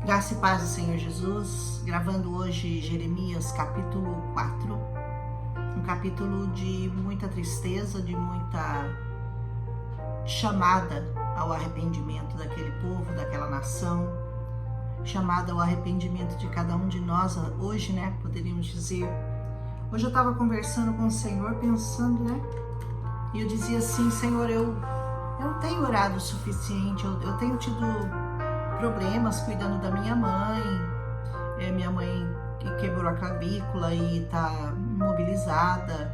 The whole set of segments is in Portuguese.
Graça e paz do Senhor Jesus, gravando hoje Jeremias capítulo 4, um capítulo de muita tristeza, de muita chamada ao arrependimento daquele povo, daquela nação, chamada ao arrependimento de cada um de nós hoje, né, poderíamos dizer. Hoje eu estava conversando com o Senhor, pensando, né, e eu dizia assim: Senhor, eu não tenho orado o suficiente, eu tenho tido problemas cuidando da minha mãe. Minha mãe quebrou a clavícula e está imobilizada,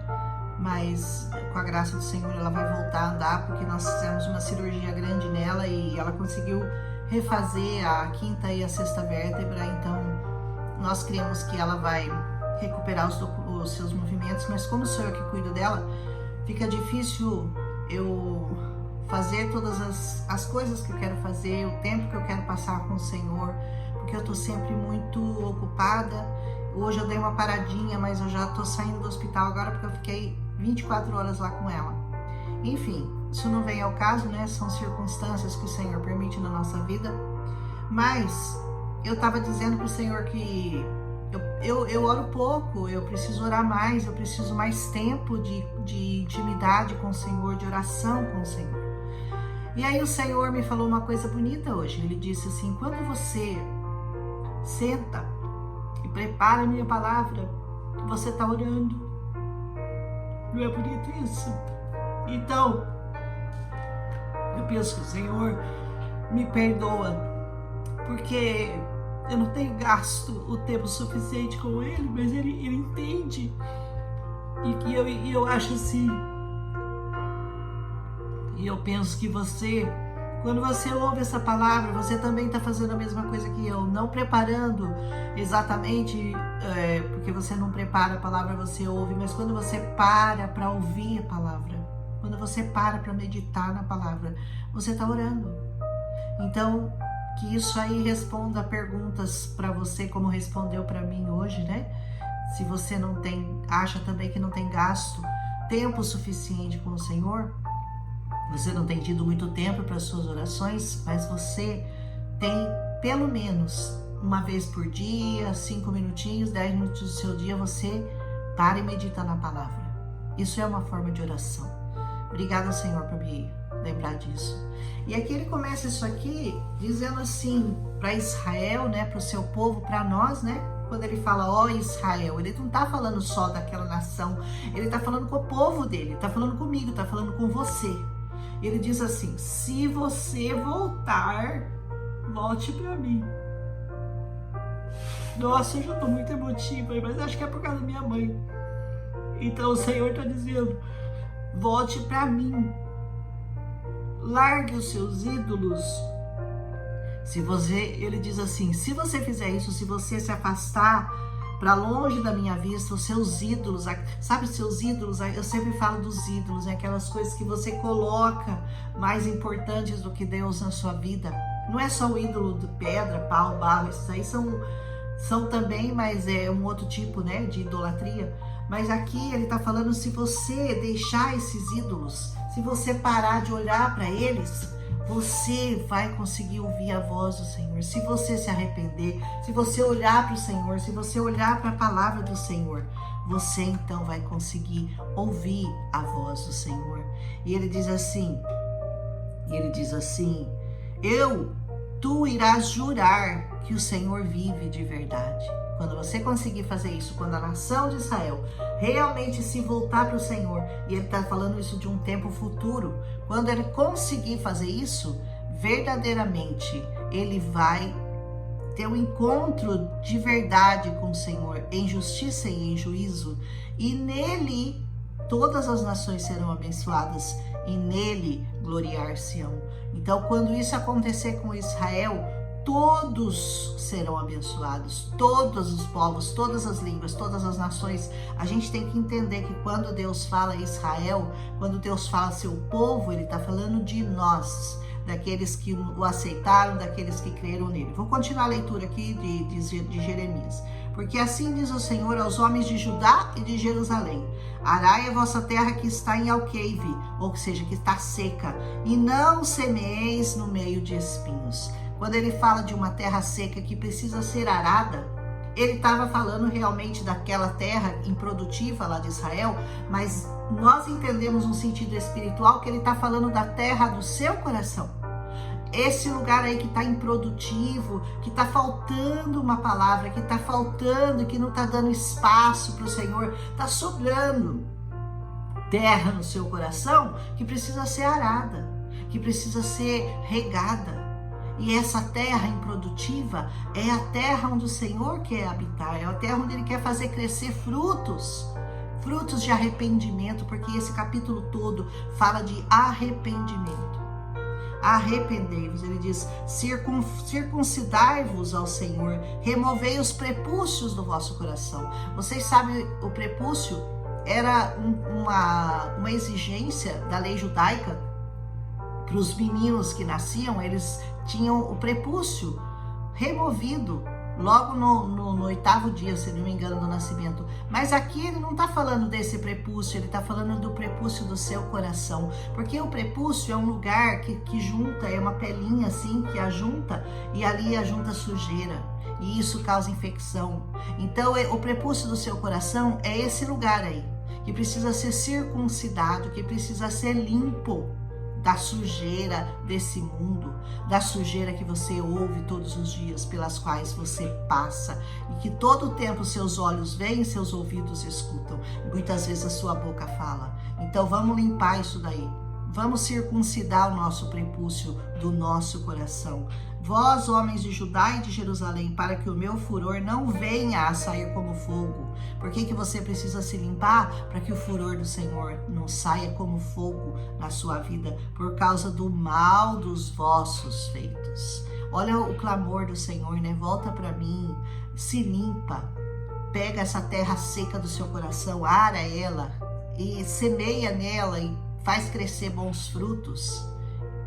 mas com a graça do Senhor ela vai voltar a andar, porque nós fizemos uma cirurgia grande nela e ela conseguiu refazer a quinta e a sexta vértebra. Então nós cremos que ela vai recuperar os seus movimentos, mas como sou eu que cuido dela, fica difícil eu fazer todas as coisas que eu quero fazer, o tempo que eu quero passar com o Senhor, porque eu tô sempre muito ocupada. Hoje eu dei uma paradinha, mas eu já tô saindo do hospital agora porque eu fiquei 24 horas lá com ela. Enfim, isso não vem ao caso, né? São circunstâncias que o Senhor permite na nossa vida. Mas eu tava dizendo pro Senhor que eu oro pouco, eu preciso orar mais, eu preciso mais tempo de intimidade com o Senhor, de oração com o Senhor. E aí o Senhor me falou uma coisa bonita hoje. Ele disse assim: quando você senta e prepara a minha palavra, você está orando. Não é bonito isso? Então, eu penso que o Senhor me perdoa, porque eu não tenho gasto o tempo suficiente com Ele, mas Ele entende. E eu acho assim, e eu penso que você, quando você ouve essa palavra, você também está fazendo a mesma coisa que eu, não preparando exatamente, porque você não prepara a palavra, você ouve, mas quando você para ouvir a palavra, quando você para meditar na palavra, você está orando. Então, que isso aí responda a perguntas para você, como respondeu para mim hoje, né? Se você não tem, acha também que não tem gasto tempo suficiente com o Senhor, você não tem tido muito tempo para as suas orações, mas você tem pelo menos uma vez por dia, 5 minutinhos, 10 minutos do seu dia, você para e medita na palavra. Isso é uma forma de oração. Obrigada, Senhor, por me lembrar disso. E aqui ele começa isso aqui dizendo assim para Israel, né, para o seu povo, para nós, né? Quando ele fala, ó Israel, ele não está falando só daquela nação, ele está falando com o povo dele, está falando comigo, está falando com você. Ele diz assim: se você voltar, volte para mim. Nossa, eu já estou muito emotiva, mas acho que é por causa da minha mãe. Então o Senhor está dizendo: volte para mim. Largue os seus ídolos. Ele diz assim: se você fizer isso, se você se afastar para longe da minha vista, os seus ídolos, sabe, seus ídolos, eu sempre falo dos ídolos, aquelas coisas que você coloca mais importantes do que Deus na sua vida. Não é só o ídolo de pedra, pau, barro, esses aí são também, mas é um outro tipo, né, de idolatria. Mas aqui ele está falando: se você deixar esses ídolos, se você parar de olhar para eles, você vai conseguir ouvir a voz do Senhor. Se você se arrepender, se você olhar para o Senhor, se você olhar para a palavra do Senhor, você então vai conseguir ouvir a voz do Senhor. E ele diz assim, tu irás jurar que o Senhor vive de verdade. Quando você conseguir fazer isso, quando a nação de Israel realmente se voltar para o Senhor, e ele está falando isso de um tempo futuro, quando ele conseguir fazer isso, verdadeiramente ele vai ter um encontro de verdade com o Senhor, em justiça e em juízo, e nele todas as nações serão abençoadas, e nele gloriar-se-ão. Então, quando isso acontecer com Israel, todos serão abençoados, todos os povos, todas as línguas, todas as nações. A gente tem que entender que quando Deus fala Israel, quando Deus fala seu povo, ele está falando de nós, daqueles que o aceitaram, daqueles que creram nele. Vou continuar a leitura aqui de Jeremias. Porque assim diz o Senhor aos homens de Judá e de Jerusalém: arai a vossa terra que está em alqueire, ou seja, que está seca, e não semeeis no meio de espinhos. quando ele fala de uma terra seca que precisa ser arada, ele estava falando realmente daquela terra improdutiva lá de Israel, mas nós entendemos no sentido espiritual que ele está falando da terra do seu coração. Esse lugar aí que está improdutivo, que está faltando uma palavra, que está faltando, que não está dando espaço para o Senhor, está sobrando terra no seu coração que precisa ser arada, que precisa ser regada. E essa terra improdutiva é a terra onde o Senhor quer habitar, é a terra onde Ele quer fazer crescer frutos de arrependimento, porque esse capítulo todo fala de arrependimento. Arrependei-vos, ele diz, circuncidai-vos ao Senhor, removei os prepúcios do vosso coração. Vocês sabem, o prepúcio era uma exigência da lei judaica. Para os meninos que nasciam, eles tinham o prepúcio removido logo no 8º dia, se não me engano, do nascimento. Mas aqui ele não está falando desse prepúcio, ele está falando do prepúcio do seu coração. Porque o prepúcio é um lugar que junta, é uma pelinha assim que ajunta, e ali ajunta sujeira. E isso causa infecção. Então o prepúcio do seu coração é esse lugar aí, que precisa ser circuncidado, que precisa ser limpo da sujeira desse mundo, da sujeira que você ouve todos os dias, pelas quais você passa, e que todo o tempo seus olhos veem, seus ouvidos escutam, e muitas vezes a sua boca fala. Então vamos limpar isso daí, vamos circuncidar o nosso prepúcio do nosso coração. Vós, homens de Judá e de Jerusalém, para que o meu furor não venha a sair como fogo. Por que você precisa se limpar? Para que o furor do Senhor não saia como fogo na sua vida, por causa do mal dos vossos feitos. Olha o clamor do Senhor, né? Volta para mim, se limpa, pega essa terra seca do seu coração, ara ela e semeia nela e faz crescer bons frutos.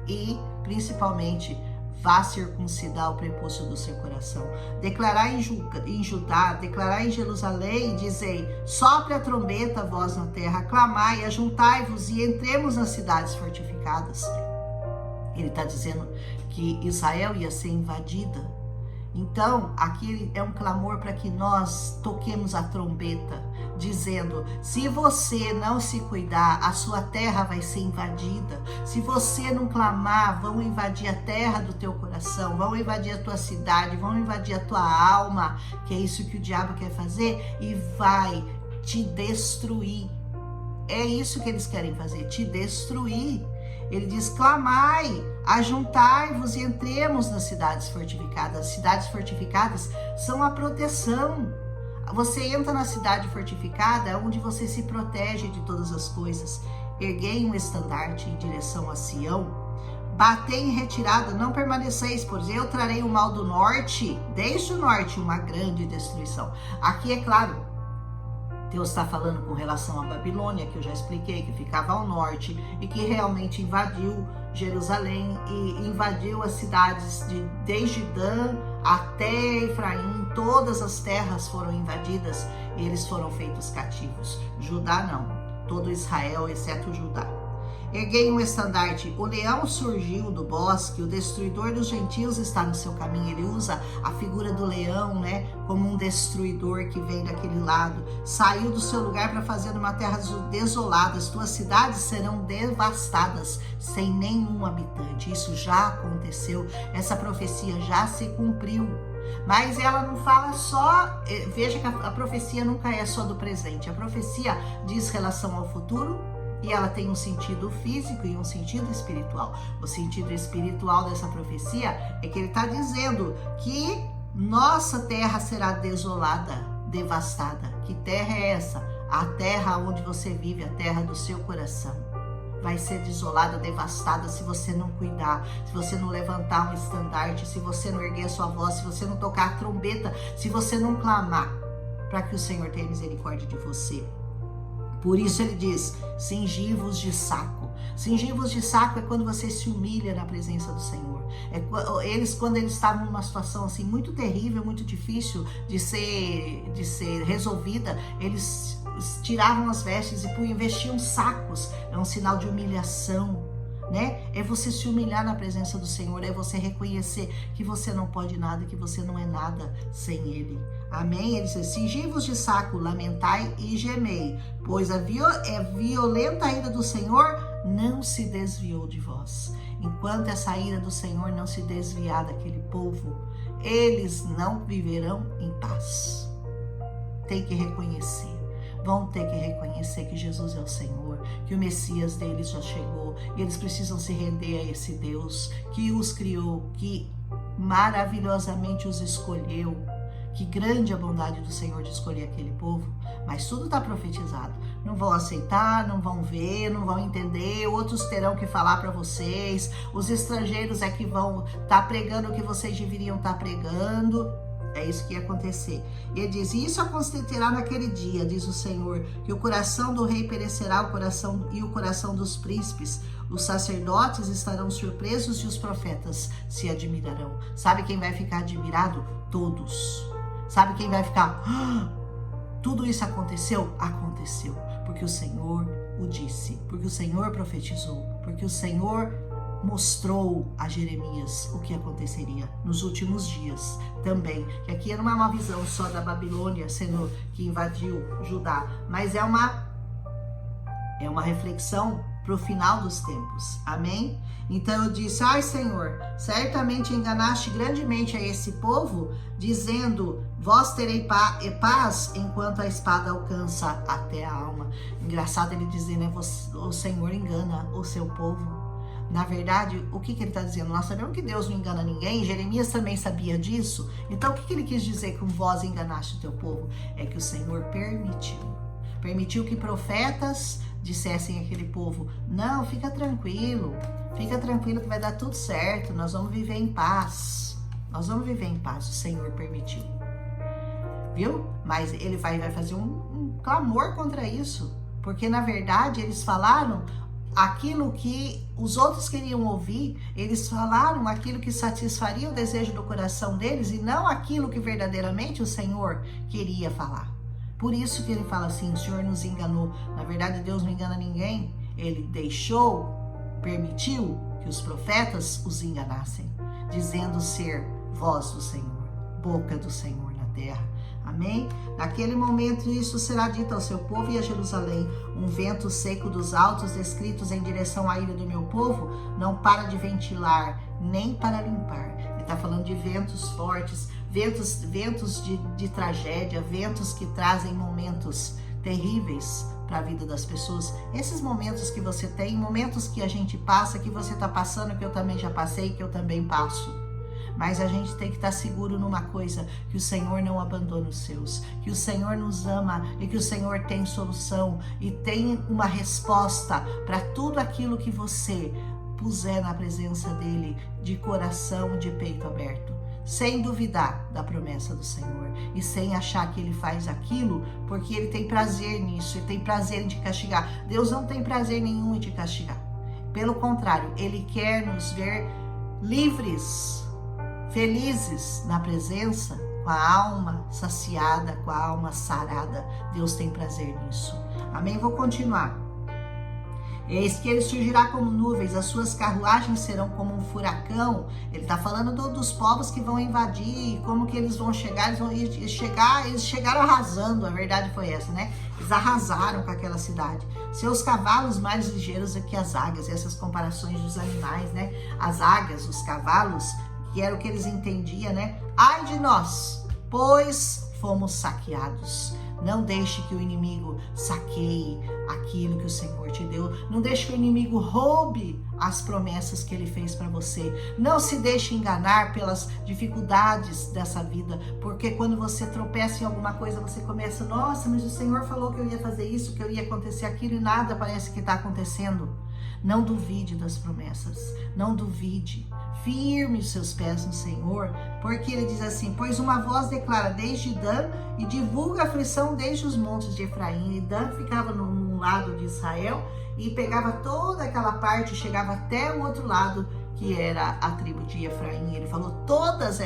E, principalmente, vá circuncidar o prepúcio do seu coração. Declarar em Judá, declarar em Jerusalém, dizei, sopre a trombeta, vós na terra, clamai, ajuntai-vos e entremos nas cidades fortificadas. Ele está dizendo que Israel ia ser invadida. Então, aqui é um clamor para que nós toquemos a trombeta, dizendo, se você não se cuidar, a sua terra vai ser invadida. Se você não clamar, vão invadir a terra do teu coração, vão invadir a tua cidade, vão invadir a tua alma, que é isso que o diabo quer fazer, e vai te destruir. É isso que eles querem fazer, te destruir. Ele diz, clamai, ajuntai-vos e entremos nas cidades fortificadas. As cidades fortificadas são a proteção. Você entra na cidade fortificada onde você se protege de todas as coisas. Erguei um estandarte em direção a Sião. Batei em retirada, não permaneceis, pois eu trarei o mal do norte, desde o norte, uma grande destruição. Aqui é claro, Deus está falando com relação à Babilônia, que eu já expliquei, que ficava ao norte e que realmente invadiu Jerusalém e invadiu as cidades desde Dan até Efraim. Todas as terras foram invadidas e eles foram feitos cativos. Judá não, todo Israel exceto Judá. Erguei um estandarte, o leão surgiu do bosque, o destruidor dos gentios está no seu caminho. Ele usa a figura do leão, né, como um destruidor que vem daquele lado. Saiu do seu lugar para fazer uma terra desolada, as tuas cidades serão devastadas, sem nenhum habitante. Isso já aconteceu, essa profecia já se cumpriu. Mas ela não fala só, veja que a profecia nunca é só do presente. A profecia diz relação ao futuro, e ela tem um sentido físico e um sentido espiritual. O sentido espiritual dessa profecia é que ele está dizendo que nossa terra será desolada, devastada. Que terra é essa? A terra onde você vive, a terra do seu coração. Vai ser desolada, devastada se você não cuidar, se você não levantar um estandarte, se você não erguer a sua voz, se você não tocar a trombeta, se você não clamar para que o Senhor tenha misericórdia de você. Por isso ele diz, cingi-vos de saco. Cingir-vos de saco é quando você se humilha na presença do Senhor. Quando eles estavam numa situação assim muito terrível, muito difícil de ser resolvida, eles tiravam as vestes e vestiam sacos. É um sinal de humilhação. né? É você se humilhar na presença do Senhor, é você reconhecer que você não pode nada, que você não é nada sem Ele. Amém? Ele diz, cingivos de saco, lamentai e gemei, pois é violenta a ira do Senhor, não se desviou de vós. Enquanto essa ira do Senhor não se desviar daquele povo, eles não viverão em paz. Tem que reconhecer. Vão ter que reconhecer que Jesus é o Senhor, que o Messias deles já chegou, e eles precisam se render a esse Deus que os criou, que maravilhosamente os escolheu. Que grande a bondade do Senhor de escolher aquele povo, mas tudo está profetizado. Não vão aceitar, não vão ver, não vão entender, outros terão que falar para vocês, os estrangeiros é que vão estar pregando o que vocês deveriam estar pregando. É isso que ia acontecer. E ele diz, isso acontecerá naquele dia, diz o Senhor, que o coração do rei perecerá, o coração dos príncipes, os sacerdotes estarão surpresos e os profetas se admirarão. Sabe quem vai ficar admirado? Todos. Sabe quem vai ficar? Tudo isso aconteceu? Aconteceu. Porque o Senhor o disse, porque o Senhor profetizou, porque o Senhor mostrou a Jeremias o que aconteceria nos últimos dias também. Que aqui não é uma visão só da Babilônia sendo que invadiu Judá, mas é uma reflexão para o final dos tempos. Amém? Então eu disse, ai Senhor, certamente enganaste grandemente a esse povo, dizendo, vós terei paz enquanto a espada alcança até a alma. Engraçado ele dizer, né? O Senhor engana o seu povo. Na verdade, o que ele está dizendo? Nós sabemos que Deus não engana ninguém, Jeremias também sabia disso. Então, o que ele quis dizer com vós enganaste o teu povo? É que o Senhor permitiu que profetas dissessem àquele povo, não, fica tranquilo que vai dar tudo certo, nós vamos viver em paz. Nós vamos viver em paz, o Senhor permitiu. Viu? Mas ele vai fazer um clamor contra isso, porque na verdade eles falaram aquilo que os outros queriam ouvir, eles falaram aquilo que satisfaria o desejo do coração deles e não aquilo que verdadeiramente o Senhor queria falar. Por isso que ele fala assim, o Senhor nos enganou. Na verdade, Deus não engana ninguém. Ele permitiu que os profetas os enganassem, dizendo ser voz do Senhor, boca do Senhor na terra. Amém? Naquele momento isso será dito ao seu povo e a Jerusalém, um vento seco dos altos descritos em direção à ira do meu povo, não para de ventilar, nem para limpar. Ele está falando de ventos fortes, ventos de tragédia, ventos que trazem momentos terríveis para a vida das pessoas. Esses momentos que você tem, momentos que a gente passa, que você está passando, que eu também já passei, que eu também passo. Mas a gente tem que estar seguro numa coisa, que o Senhor não abandona os seus, que o Senhor nos ama e que o Senhor tem solução e tem uma resposta para tudo aquilo que você puser na presença dele, de coração, de peito aberto, sem duvidar da promessa do Senhor e sem achar que ele faz aquilo porque ele tem prazer nisso, ele tem prazer em te castigar. Deus não tem prazer nenhum em te castigar. Pelo contrário, ele quer nos ver livres, felizes na presença, com a alma saciada, com a alma sarada. Deus tem prazer nisso. Amém? Vou continuar. Eis que ele surgirá como nuvens, as suas carruagens serão como um furacão. Ele está falando dos povos que vão invadir, como que eles vão chegar, eles chegaram arrasando, a verdade foi essa, né? Eles arrasaram com aquela cidade. Seus cavalos mais ligeiros do que as águias, essas comparações dos animais, né? As águias, os cavalos, que era o que eles entendiam, né? Ai de nós, pois fomos saqueados. Não deixe que o inimigo saqueie aquilo que o Senhor te deu. Não deixe que o inimigo roube as promessas que ele fez para você. Não se deixe enganar pelas dificuldades dessa vida, porque quando você tropeça em alguma coisa, você começa, nossa, mas o Senhor falou que eu ia fazer isso, que eu ia acontecer aquilo e nada parece que está acontecendo. Não duvide das promessas, não duvide. Firme os seus pés no Senhor, porque ele diz assim, pois uma voz declara desde Dan e divulga a aflição desde os montes de Efraim. E Dan ficava num lado de Israel e pegava toda aquela parte, chegava até o outro lado, que era a tribo de Efraim. Ele falou, todas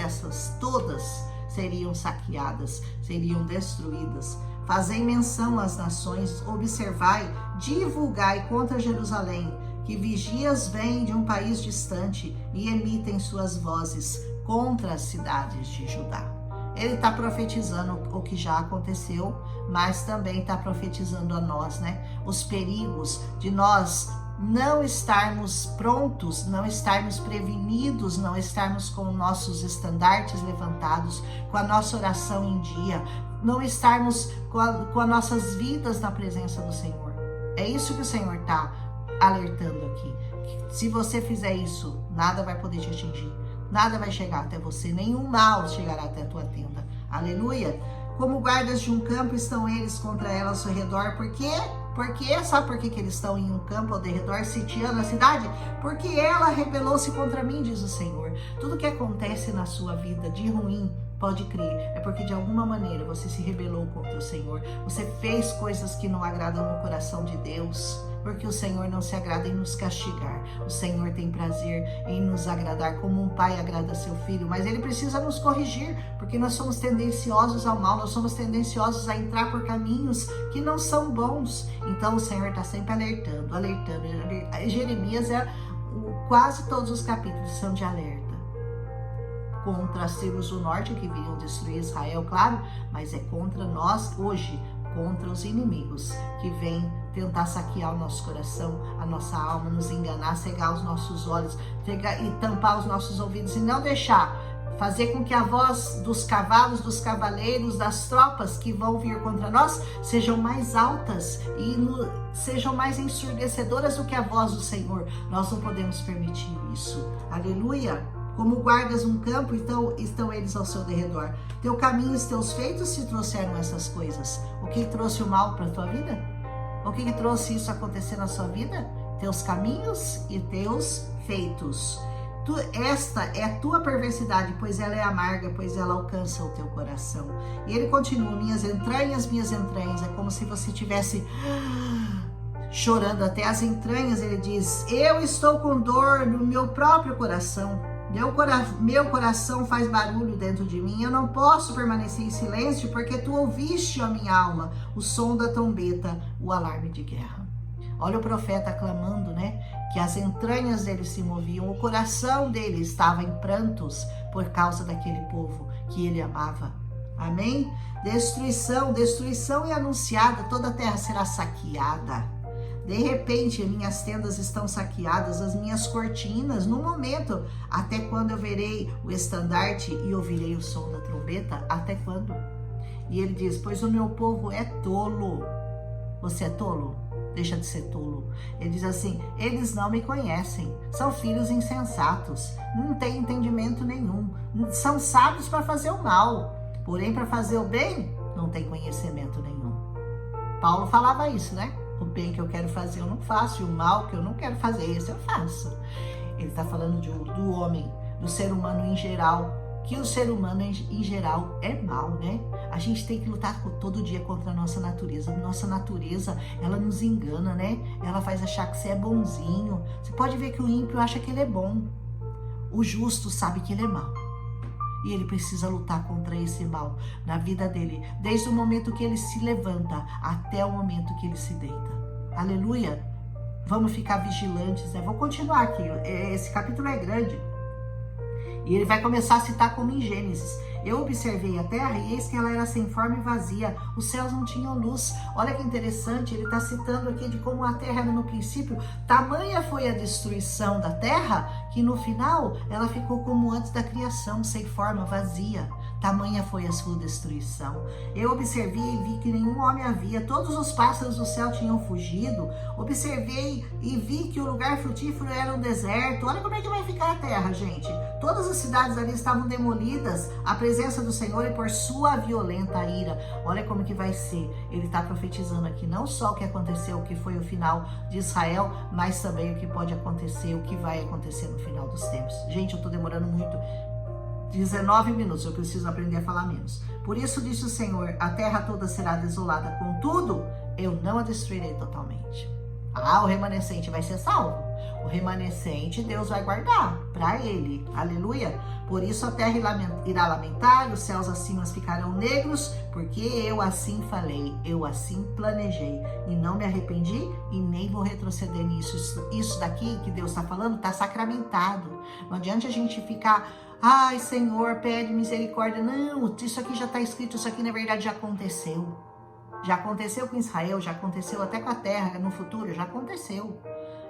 seriam saqueadas, seriam destruídas. Fazei menção às nações, observai, divulgai contra Jerusalém, que vigias vêm de um país distante e emitem suas vozes contra as cidades de Judá. Ele está profetizando o que já aconteceu, mas também está profetizando a nós, né? Os perigos de nós não estarmos prontos, não estarmos prevenidos, não estarmos com nossos estandartes levantados, com a nossa oração em dia, não estarmos com as nossas vidas na presença do Senhor. É isso que o Senhor está alertando aqui. Se você fizer isso, nada vai poder te atingir, nada vai chegar até você, nenhum mal chegará até a tua tenda. Aleluia! Como guardas de um campo estão eles contra ela ao seu redor. Por quê? Sabe por que eles estão em um campo ao redor, sitiando a cidade? Porque ela rebelou-se contra mim, diz o Senhor. Tudo que acontece na sua vida de ruim, pode crer, é porque de alguma maneira você se rebelou contra o Senhor. Você fez coisas que não agradam no coração de Deus. Porque o Senhor não se agrada em nos castigar. O Senhor tem prazer em nos agradar, como um pai agrada seu filho. Mas Ele precisa nos corrigir, porque nós somos tendenciosos ao mal. Nós somos tendenciosos a entrar por caminhos que não são bons. Então o Senhor está sempre alertando. Jeremias, quase todos os capítulos são de alerta. Contra as tribos do norte que viriam destruir Israel, claro, mas é contra nós hoje, contra os inimigos que vêm tentar saquear o nosso coração, a nossa alma, nos enganar, cegar os nossos olhos, e tampar os nossos ouvidos e não deixar, fazer com que a voz dos cavalos, dos cavaleiros, das tropas que vão vir contra nós sejam mais altas e sejam mais ensurdecedoras do que a voz do Senhor. Nós não podemos permitir isso. Aleluia! Como guardas um campo, então estão eles ao seu derredor. Teu caminho e teus feitos te trouxeram essas coisas. O que trouxe o mal para a tua vida? O que trouxe isso acontecer na sua vida? Teus caminhos e teus feitos. Esta é a tua perversidade, pois ela é amarga, pois ela alcança o teu coração. E ele continua, minhas entranhas, é como se você tivesse chorando até as entranhas. Ele diz, eu estou com dor no meu próprio coração. Meu coração faz barulho dentro de mim, eu não posso permanecer em silêncio, porque tu ouviste, ó minha alma, o som da trombeta, o alarme de guerra. Olha o profeta clamando, né? Que as entranhas dele se moviam, o coração dele estava em prantos por causa daquele povo que ele amava. Amém? Destruição é anunciada, toda a terra será saqueada. De repente, minhas tendas estão saqueadas, as minhas cortinas, no momento, até quando eu verei o estandarte e ouvirei o som da trombeta? Até quando? E ele diz, pois o meu povo é tolo. Você é tolo? Deixa de ser tolo. Ele diz assim, eles não me conhecem, são filhos insensatos, não têm entendimento nenhum, são sábios para fazer o mal, porém para fazer o bem, não tem conhecimento nenhum. Paulo falava isso, né? O bem que eu quero fazer eu não faço, e o mal que eu não quero fazer, esse eu faço. Ele está falando do homem, do ser humano em geral, que o ser humano em geral é mal, né? A gente tem que lutar todo dia contra a nossa natureza. Nossa natureza, ela nos engana, né? Ela faz achar que você é bonzinho. Você pode ver que o ímpio acha que ele é bom. O justo sabe que ele é mau. E ele precisa lutar contra esse mal na vida dele, desde o momento que ele se levanta até o momento que ele se deita. Aleluia! Vamos ficar vigilantes, né? Vou continuar aqui, esse capítulo é grande. E ele vai começar a citar como em Gênesis. Eu observei a terra e eis que ela era sem forma e vazia. Os céus não tinham luz. Olha que interessante, ele está citando aqui de como a terra era no princípio. Tamanha foi a destruição da terra que no final ela ficou como antes da criação, sem forma, vazia. Tamanha foi a sua destruição. Eu observei e vi que nenhum homem havia. Todos os pássaros do céu tinham fugido. Observei e vi que o lugar frutífero era um deserto. Olha como é que vai ficar a terra, gente. Todas as cidades ali estavam demolidas à presença do Senhor e por sua violenta ira. Olha como que vai ser. Ele está profetizando aqui não só o que aconteceu, o que foi o final de Israel, mas também o que pode acontecer, o que vai acontecer no final dos tempos. Gente, eu estou demorando muito. 19 minutos, eu preciso aprender a falar menos. Por isso disse o Senhor, a terra toda será desolada, contudo, eu não a destruirei totalmente. O remanescente vai ser salvo. O remanescente Deus vai guardar para ele. Aleluia. Por isso a terra irá lamentar, os céus acima ficarão negros, porque eu assim falei, eu assim planejei, e não me arrependi e nem vou retroceder nisso. Isso daqui que Deus está falando está sacramentado. Não adianta a gente ficar, ai Senhor, pede misericórdia. Não, isso aqui já está escrito, isso aqui na verdade já aconteceu. Já aconteceu com Israel, já aconteceu até com a terra no futuro, já aconteceu.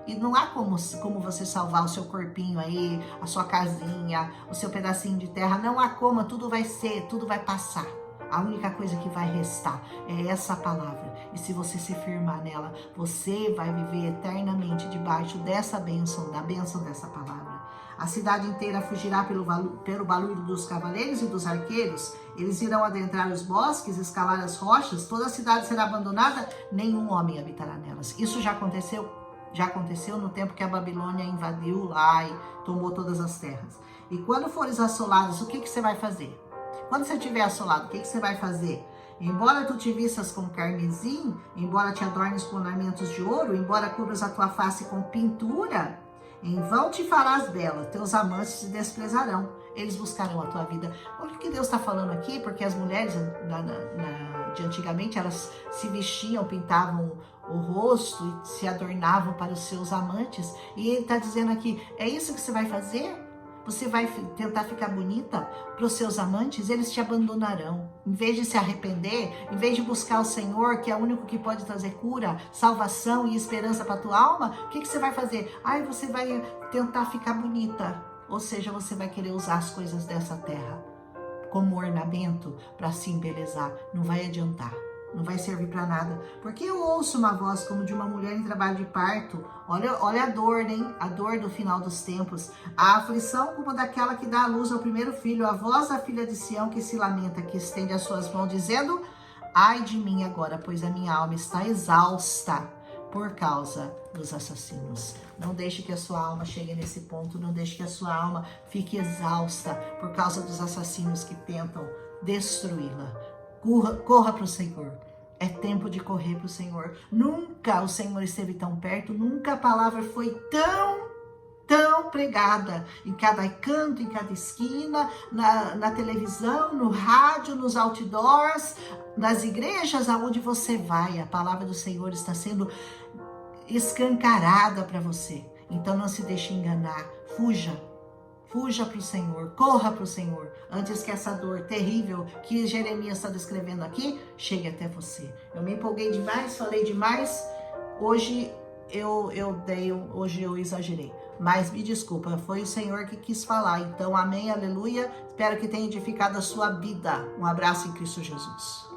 E não há como você salvar o seu corpinho aí, a sua casinha, o seu pedacinho de terra. Não há como, tudo vai ser, tudo vai passar. A única coisa que vai restar é essa palavra. E se você se firmar nela, você vai viver eternamente debaixo dessa bênção, da bênção dessa palavra. A cidade inteira fugirá pelo barulho dos cavaleiros e dos arqueiros. Eles irão adentrar os bosques, escalar as rochas. Toda a cidade será abandonada, nenhum homem habitará nelas. Isso já aconteceu? Já aconteceu no tempo que a Babilônia invadiu lá e tomou todas as terras. E quando fores assolados, o que você vai fazer? Quando você estiver assolado, o que você vai fazer? Embora tu te vistas com carmesim, embora te adornes com ornamentos de ouro, embora cubras a tua face com pintura, em vão te farás bela, teus amantes te desprezarão, eles buscarão a tua vida. Olha o que Deus está falando aqui, porque as mulheres de antigamente, elas se vestiam, pintavam o rosto e se adornavam para os seus amantes. E ele está dizendo aqui, é isso que você vai fazer? Você vai tentar ficar bonita para os seus amantes? Eles te abandonarão. Em vez de se arrepender, em vez de buscar o Senhor, que é o único que pode trazer cura, salvação e esperança para a tua alma, o que você vai fazer? Você vai tentar ficar bonita. Ou seja, você vai querer usar as coisas dessa terra como ornamento para se embelezar. Não vai adiantar. Não vai servir para nada. Porque eu ouço uma voz como de uma mulher em trabalho de parto. Olha a dor, hein? A dor do final dos tempos. A aflição como daquela que dá à luz ao primeiro filho. A voz da filha de Sião que se lamenta, que estende as suas mãos, dizendo: ai de mim agora, pois a minha alma está exausta por causa dos assassinos. Não deixe que a sua alma chegue nesse ponto. Não deixe que a sua alma fique exausta por causa dos assassinos que tentam destruí-la. Corra para o Senhor. É tempo de correr para o Senhor. Nunca o Senhor esteve tão perto. Nunca a palavra foi tão pregada. Em cada canto, em cada esquina, na televisão, no rádio, nos outdoors, nas igrejas, aonde você vai. A palavra do Senhor está sendo escancarada para você. Então não se deixe enganar. Fuja para o Senhor, corra para o Senhor, antes que essa dor terrível que Jeremias está descrevendo aqui, chegue até você. Eu me empolguei demais, falei demais, hoje eu exagerei, mas me desculpa, foi o Senhor que quis falar, então amém, aleluia, espero que tenha edificado a sua vida. Um abraço em Cristo Jesus.